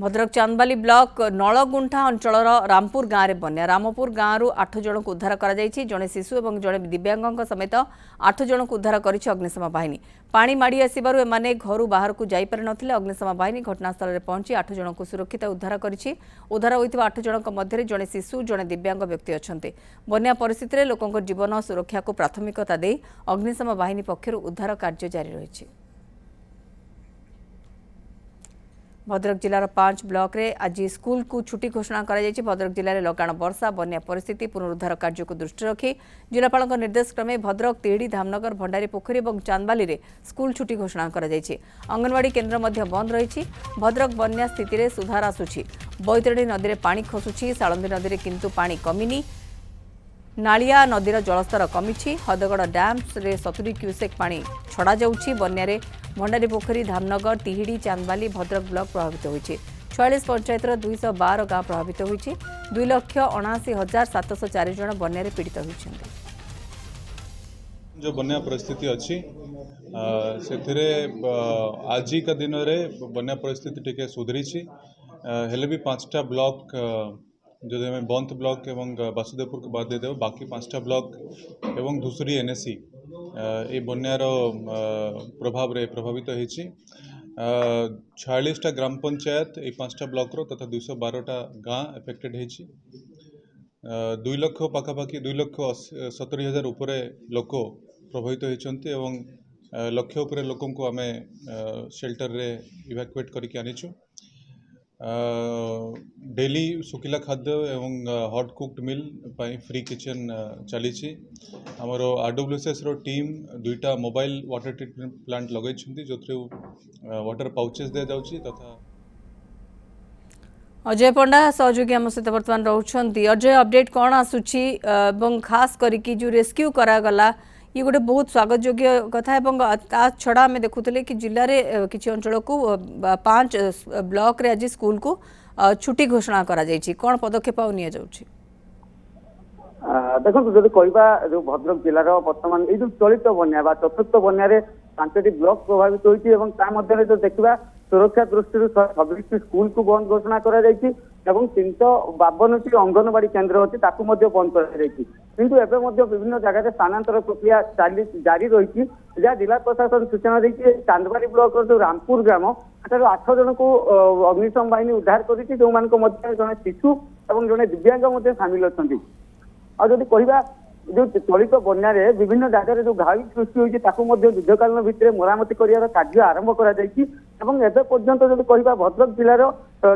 Bhadrak chandbali block नलगुंठा अंचल रामपुर गाँव में बन्या रामपुर गाँव 8 जन को उद्धार कर जड़े शिशु और जड़े दिव्यांग समेत 8 जन को उद्धार कर अग्निशम बाहिनी पानी माड़ी आसबार एमाने घर बाहर को जापर नथिले अग्निशम बाहिनी घटनास्थल में पहुंची 8 जन को सुरक्षित उद्धार करिछि। उद्धार होइतिबा 8 जनक मध्य जड़े शिशु जड़े दिव्यांग व्यक्ति अछन्ते। बन्या परिस्थिति में लोकों जीवन सुरक्षा को प्राथमिकता दे अग्निशम बाहिनी पक्षर उद्धार कार्य जारी रही। भद्रक जिलार 5 ब्लॉक रे आज स्कूल को छुट्टी घोषणा करा जायछि। भद्रक जिले में लगाण वर्षा बन्या परिस्थिति पुनरुद्धार कार्य को दृष्टि रखी जिलापाल निर्देश क्रमे भद्रक तिहिडी धामनगर भंडारी पोखरी और चांदबाली रे स्कूल छुट्टी घोषणा करा जायछि। अंगनवाड़ी केन्द्र मध्य बंद रही। भद्रक बन्या स्थिति रे सुधार आसुछि। बैतरणी नदी में पानी खसुछि। सालंदी नदी में किंतु पानी कमिनी। नालिया नदीर जलस्तर कमी। हदगड़ डैम रे 70 क्यूसेक पानी छड़ा जाउछि। बन्यारे भंडारी पोखरी धामनगर तिहिडी चांदबाली भद्रक ब्लॉक प्रभावित होइछि। 46 पंचायतर 212 गाँव प्रभावित होइछि। 2,79,704 जन बन्यारे पीड़ित होइछन्ति। जो बन्या परिस्थिति अच्छी आज का दिन में बन्या परिस्थिति टिके सुधरी हेले भी 5टा ब्लॉक जो बंत ब्लॉक एवं वासुदेवपुर को बाद दे बाकी 5टा ब्लॉक एवं धूसरी एनएसी ये बन्यार प्रभाव रे प्रभावित होइछि। 46टा ग्राम पंचायत ये 5टा ब्लॉक रो तथा 212टा गाँ एफेक्टेड होइछि। 2 लाख पाखापाखि 2,70,000 उपरे लोक प्रभावित होइछन्ति एवं लक्ष उपरे लोकों को आमे शेल्टर रे इवैक्यूएट करके आनिछु। डेली सुखिला खाद्य एवं hot cooked meal free kitchen चली आमर आरडब्ल्यूएसएस रो टीम 2टा मोबाइल वाटर ट्रीटमेंट प्लांट लगे जो वाटर पाउचेस दे जाउछि तथा अजय पंडा सहयोगी आम सहित बर्तमान रोचंती। अजय अपडेट कौन आसुछि एवं खास करिकी जो रेस्क्यू करागला ये गोटे बहुत स्वागत योग्य कथा है। छड़ा आम देखुले कि जिले में किसी अंचल को 5 ब्लॉक रे आज स्कूल को छुट्टी घोषणा करा जायछि। कौन पदक्षेप देखो जो कहवा जो भद्रक जिलार बर्तमान ये जो चलित बन्या चतुर्थ बन्या 5टी ब्लॉक प्रभावित होती जो देखा सुरक्षा दृष्टि 26 स्कूल को बंद घोषणा करा जायछि एवं 352टी अंगनवाड़ी केन्द्र अच्छी बंद कर विभिन्न जगह स्थानांतर प्रक्रिया जारी रही। जहाँ जिला प्रशासन सूचना दी चांदबाली ब्लॉक जो रामपुर ग्राम 8 जन को अग्निशम बाहिनी उद्धार कर जड़े शिशु और जड़े दिव्यांग सामिल अच्छा। और जब कहवा जो चलित बन्या विभिन्न जगह जो घाई सृष्टि होती युद्धकालीन भितर मरामती कर कार्य आरंभ कर पर्यंत जब कहवा भद्रक जिलार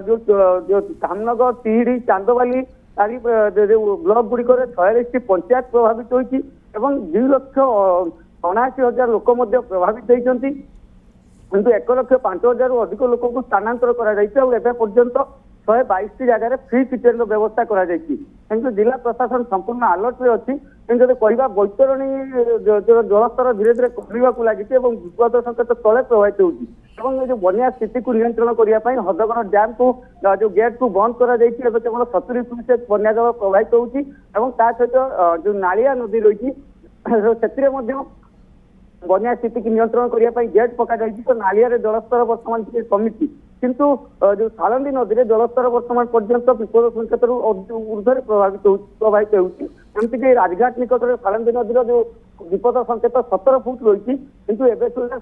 जो धामनगर तिहिडी चांदबाली ब्लॉक गुड़िक 46 पंचायत प्रभावित होती 2,79,000 लोक प्रभावित होती किंतु 1,05,000 अधिक लोक को स्थानांतर कर 122 जगह फ्री किचन व्यवस्था कर जिला प्रशासन संपूर्ण अलर्ट में अच्छी। जब कहवा बैतरणी जलस्तर धीरे धीरे कमिवाक लगी विपद संकेत तले प्रभावित होती जो बन्या स्थिति को नियंत्रण करने हदगड़ डैम को जो गेट को बंद कर केवल 70 क्यूसेक बन्या जल प्रभावित होती सहित जो नालिया नदी रही से बन्या स्थिति की नियंत्रण करने गेट पका तो नालिया जलस्तर वर्तमान कमी किंतु जो सालंदी नदी में जलस्तर वर्तमान पर्यंत विपद संकेत ऊर्धे प्रभावित होमती राजघाट निकट में सालंदी नदी जो विपद संकेत 17 फुट रही किंतु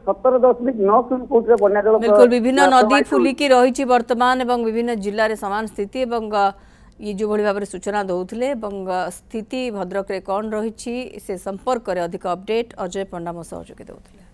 17.9 फुट बन्या जल बिल्कुल विभिन्न नदी फुलिकी रही वर्तमान एवं विभिन्न जिले में समान स्थिति ये जो भाव में सूचना दौले स्थिति भद्रक रे कौन रही से संपर्क में अधिक अपडेट अजय पंडा मो सहयोगी देउथिले।